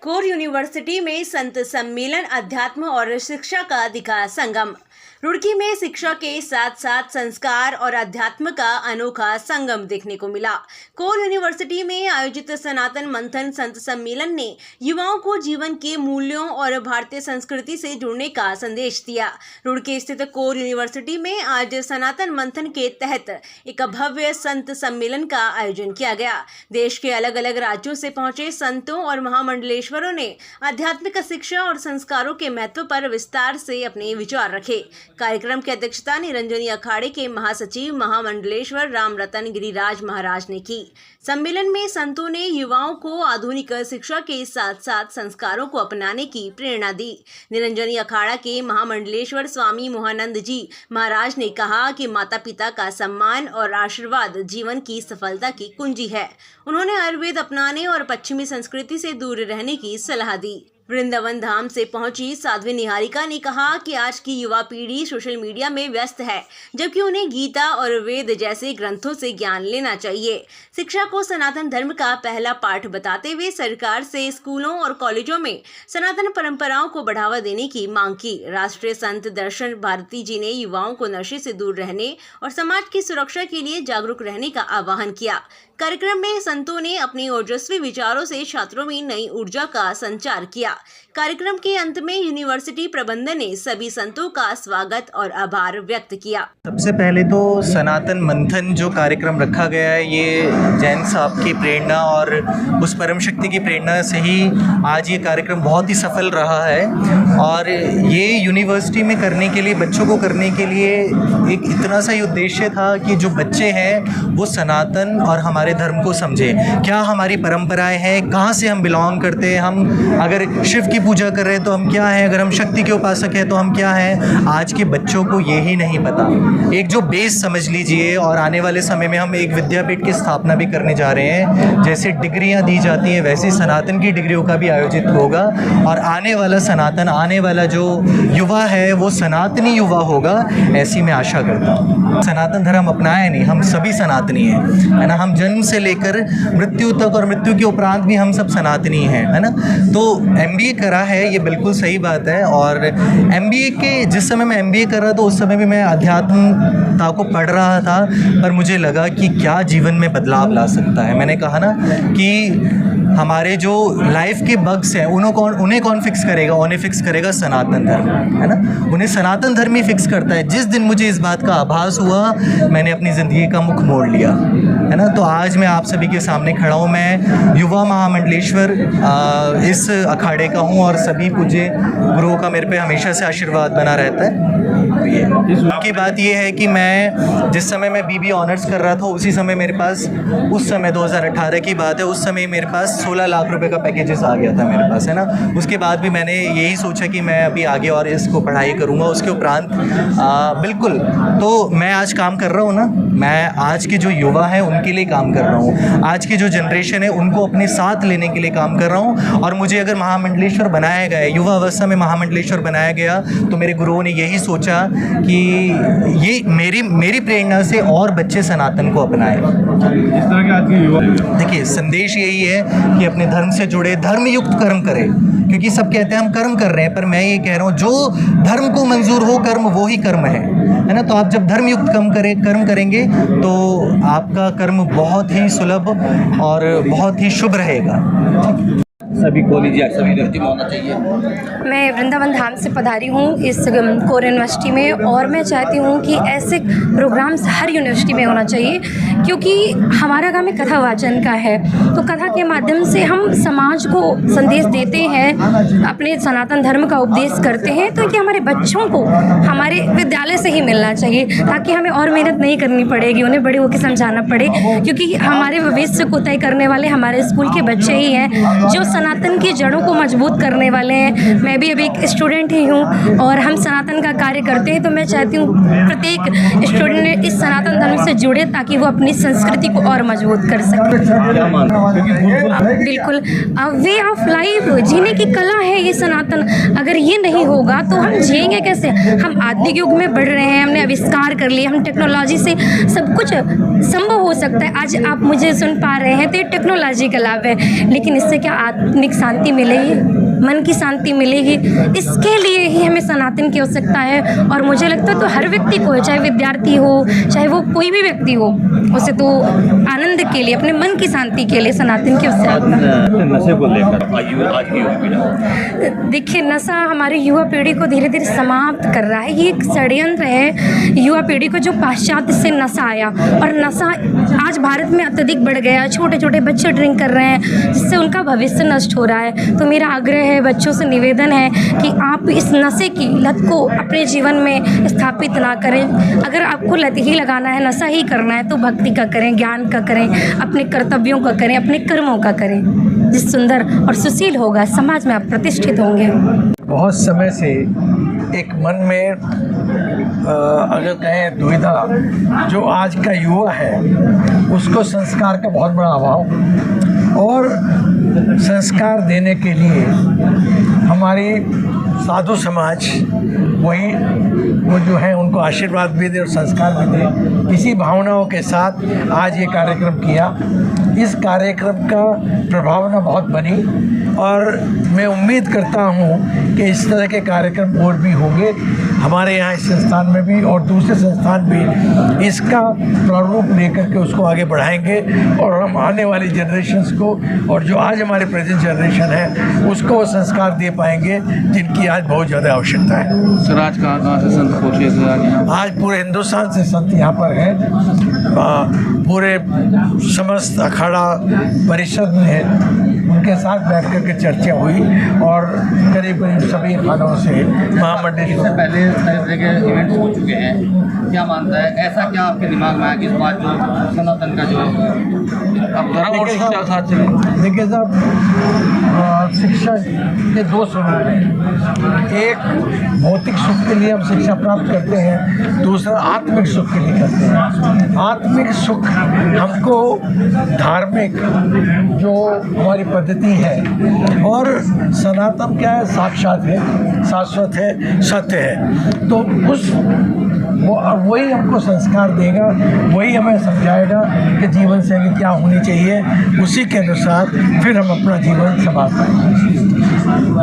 Core university में संत सम्मेलन, अध्यात्म और शिक्षा का दिखा संगम। रुड़की में शिक्षा के साथ साथ संस्कार और अध्यात्म का अनोखा संगम देखने को मिला। कोर यूनिवर्सिटी में आयोजित सनातन मंथन संत सम्मेलन ने युवाओं को जीवन के मूल्यों और भारतीय संस्कृति से जुड़ने का संदेश दिया। रुड़की स्थित कोर यूनिवर्सिटी में आज सनातन मंथन के तहत एक भव्य संत सम्मेलन का आयोजन किया गया। देश के अलग अलग राज्यों से पहुंचे संतों और महामंडलेश्वरों ने आध्यात्मिक शिक्षा और संस्कारों के महत्व पर विस्तार से अपने विचार रखे। कार्यक्रम की अध्यक्षता निरंजनी अखाड़े के महासचिव महामंडलेश्वर राम रतन गिरिराज महाराज ने की। सम्मेलन में संतों ने युवाओं को आधुनिक शिक्षा के साथ साथ संस्कारों को अपनाने की प्रेरणा दी। निरंजनी अखाड़ा के महामंडलेश्वर स्वामी मोहानंद जी महाराज ने कहा कि माता पिता का सम्मान और आशीर्वाद जीवन की सफलता की कुंजी है। उन्होंने आयुर्वेद अपनाने और पश्चिमी संस्कृति से दूर रहने की सलाह दी। वृंदावन धाम से पहुंची साध्वी निहारिका ने कहा कि आज की युवा पीढ़ी सोशल मीडिया में व्यस्त है, जबकि उन्हें गीता और वेद जैसे ग्रंथों से ज्ञान लेना चाहिए। शिक्षा को सनातन धर्म का पहला पाठ बताते हुए सरकार से स्कूलों और कॉलेजों में सनातन परंपराओं को बढ़ावा देने की मांग की। राष्ट्रीय संत दर्शन भारती जी ने युवाओं को नशे से दूर रहने और समाज की सुरक्षा के लिए जागरूक रहने का आह्वान किया। कार्यक्रम में संतों ने अपने ओजस्वी विचारों से छात्रों में नई ऊर्जा का संचार किया। कार्यक्रम के अंत में यूनिवर्सिटी प्रबंधन ने सभी संतों का स्वागत और आभार व्यक्त किया। सबसे पहले तो सनातन मंथन जो कार्यक्रम रखा गया है, ये जैन साहब की प्रेरणा और उस परम शक्ति की प्रेरणा से ही आज ये कार्यक्रम बहुत ही सफल रहा है। और ये यूनिवर्सिटी में करने के लिए, बच्चों को करने के लिए एक इतना सा ही उद्देश्य था कि जो बच्चे हैं वो सनातन और हमारे धर्म को समझें। क्या हमारी परंपराएं हैं, कहाँ से हम बिलोंग करते हैं, हम अगर शिव की पूजा कर रहे हैं तो हम क्या हैं, अगर हम शक्ति के उपासक हैं तो हम क्या हैं। आज के बच्चों को यही नहीं पता। एक जो बेस समझ लीजिए, और आने वाले समय में हम एक विद्यापीठ की स्थापना भी करने जा रहे हैं। जैसे डिग्रियां दी जाती हैं वैसे सनातन की डिग्रियों का भी आयोजित होगा, और आने वाला सनातन, आने वाला जो युवा है वो सनातनी युवा होगा, ऐसी मैं आशा करता हूँ। सनातन धर्म अपनाया नहीं, हम सभी सनातनी हैं, है ना। हम जन्म से लेकर मृत्यु तक और मृत्यु के उपरांत भी हम सब सनातनी हैं, है ना। तो MBA करा है, ये बिल्कुल सही बात है। और MBA के जिस समय मैं MBA कर रहा था उस समय भी मैं अध्यात्मता को पढ़ रहा था, पर मुझे लगा कि क्या जीवन में बदलाव ला सकता है। मैंने कहा ना कि हमारे जो लाइफ के बग्स हैं उन्हें कौन फिक्स करेगा? उन्हें फिक्स करेगा सनातन धर्म, है ना। उन्हें सनातन धर्म ही फिक्स करता है। जिस दिन मुझे इस बात का आभास हुआ, मैंने अपनी ज़िंदगी का मुख मोड़ लिया, है ना। तो आज मैं आप सभी के सामने खड़ा हूँ। मैं युवा महामंडलेश्वर इस अखाड़े का हूँ, और सभी पूज्य गुरुओं का मेरे पे हमेशा से आशीर्वाद बना रहता है। की बात ये है कि मैं जिस समय मैं BBA ऑनर्स कर रहा था, उसी समय मेरे पास, उस समय 2018 की बात है, उस समय मेरे पास 16 लाख रुपए का पैकेजेस आ गया था मेरे पास, है ना। उसके बाद भी मैंने यही सोचा कि मैं अभी आगे और इसको पढ़ाई करूँगा। उसके उपरांत बिल्कुल, तो मैं आज काम कर रहा हूँ ना, मैं आज के जो युवा हैं उनके लिए काम कर रहा हूँ। आज की जो जनरेशन है उनको अपने साथ लेने के लिए काम कर रहा हूँ। और मुझे अगर महामंडलेश्वर बनाया गया, युवा अवस्था में महामंडलेश्वर बनाया गया, तो मेरे गुरुओं ने यही सोचा कि ये मेरी प्रेरणा से और बच्चे सनातन को अपनाएं। इस तरह के आज के युवा, देखिए, संदेश यही है कि अपने धर्म से जुड़े, धर्मयुक्त कर्म करें। क्योंकि सब कहते हैं हम कर्म कर रहे हैं, पर मैं ये कह रहा हूँ जो धर्म को मंजूर हो कर्म, वो ही कर्म है ना। तो आप जब धर्मयुक्त कर्म करेंगे तो आपका कर्म बहुत ही सुलभ और बहुत ही शुभ रहेगा। सभी कॉलेज या सभी यूनिवर्सिटी में होना चाहिए। मैं वृंदावन धाम से पधारी हूँ इस कोर यूनिवर्सिटी में, और मैं चाहती हूँ कि ऐसे प्रोग्राम्स हर यूनिवर्सिटी में होना चाहिए, क्योंकि हमारा काम एक कथा वाचन का है। तो कथा के माध्यम से हम समाज को संदेश देते हैं, अपने सनातन धर्म का उपदेश करते हैं। तो ये हमारे बच्चों को हमारे विद्यालय से ही मिलना चाहिए, ताकि हमें और मेहनत नहीं करनी पड़ेगी, उन्हें बड़े होकर समझाना पड़े। क्योंकि हमारे भविष्य को तय करने वाले हमारे स्कूल के बच्चे ही हैं, जो सनातन की जड़ों को मजबूत करने वाले हैं। मैं भी अभी एक स्टूडेंट ही हूँ और हम सनातन का कार्य करते हैं। तो मैं चाहती हूँ प्रत्येक स्टूडेंट इस सनातन धर्म से जुड़े, ताकि वो अपनी संस्कृति को और मजबूत कर सके। बिल्कुल, वे ऑफ लाइफ, जीने की कला है ये सनातन। अगर ये नहीं होगा तो हम जिएंगे कैसे? हम आधुनिक युग में बढ़ रहे हैं, हमने आविष्कार कर लिए, हम टेक्नोलॉजी से सब कुछ संभव हो सकता है। आज आप मुझे सुन पा रहे हैं तो ये टेक्नोलॉजी का लाभ है, लेकिन इससे क्या आत्मिक शांति मिलेगी, मन की शांति मिलेगी। इसके लिए ही हमें सनातन की आवश्यकता है। और मुझे लगता है तो हर व्यक्ति को है, चाहे विद्यार्थी हो, चाहे वो कोई भी व्यक्ति हो, उसे तो आनंद के लिए, अपने मन की शांति के लिए सनातन की आवश्यकता है। नशे को लेकर आज की युवा पीढ़ी, देखिए, नशा हमारी युवा पीढ़ी को धीरे धीरे समाप्त कर रहा है। ये एक षड्यंत्र है युवा पीढ़ी को, जो पाश्चात्य से नशा आया, और नशा आज भारत में अत्यधिक बढ़ गया। छोटे छोटे बच्चे ड्रिंक कर रहे हैं, जिससे उनका भविष्य नष्ट हो रहा है। तो मेरा आग्रह है, बच्चों से निवेदन है कि आप इस नशे की लत को अपने जीवन में स्थापित ना करें। अगर आपको लत ही लगाना है, नशा ही करना है, तो भक्ति का करें, ज्ञान का करें, अपने कर्तव्यों का करें, अपने कर्मों का करें। जिस सुंदर और सुशील होगा, समाज में आप प्रतिष्ठित होंगे। बहुत समय से एक मन में अगर कहें दुविधा, जो आज का युवा है उसको संस्कार का बहुत बड़ा अभाव, और संस्कार देने के लिए हमारी साधु समाज वही वो जो है उनको आशीर्वाद भी दे और संस्कार भी दे, इसी भावनाओं के साथ आज ये कार्यक्रम किया। इस कार्यक्रम का प्रभावना बहुत बनी, और मैं उम्मीद करता हूँ कि इस तरह के कार्यक्रम और भी होंगे हमारे यहाँ इस संस्थान में भी, और दूसरे संस्थान भी इसका प्रारूप लेकर के उसको आगे बढ़ाएंगे, और हम आने वाली जनरेशन्स को, और जो आज हमारे प्रेजेंट जनरेशन है उसको वो संस्कार दे पाएंगे जिनकी आज बहुत ज़्यादा आवश्यकता है। सर आज कहाँ से संत पहुँचे थे यहाँ? आज पूरे हिंदुस्तान से संत यहाँ पर हैं। पूरे समस्त अखाड़ा परिषद में उनके साथ बैठ कर के चर्चा हुई, और करीब करीब सभी खानों से महामंडलेश्वर इससे पहले तरह के इवेंट्स हो चुके हैं, क्या मानता है, ऐसा क्या आपके दिमाग में आया कि इस बार जो सनातन का जो अब धर्म और शिक्षा साथ चले? देखिए साहब, शिक्षा के दो स्वरूप हैं। एक भौतिक सुख के लिए हम शिक्षा प्राप्त करते हैं, दूसरा आत्मिक सुख के लिए करते हैं। आत्मिक सुख हमको धार्मिक जो हमारी पद्धति है, और सनातन क्या है, साक्षात है, शाश्वत है, सत्य है, तो उस वही हमको संस्कार देगा, वही हमें समझाएगा कि जीवन शैली क्या होनी चाहिए, उसी के अनुसार फिर हम अपना जीवन संभाल पाएंगे।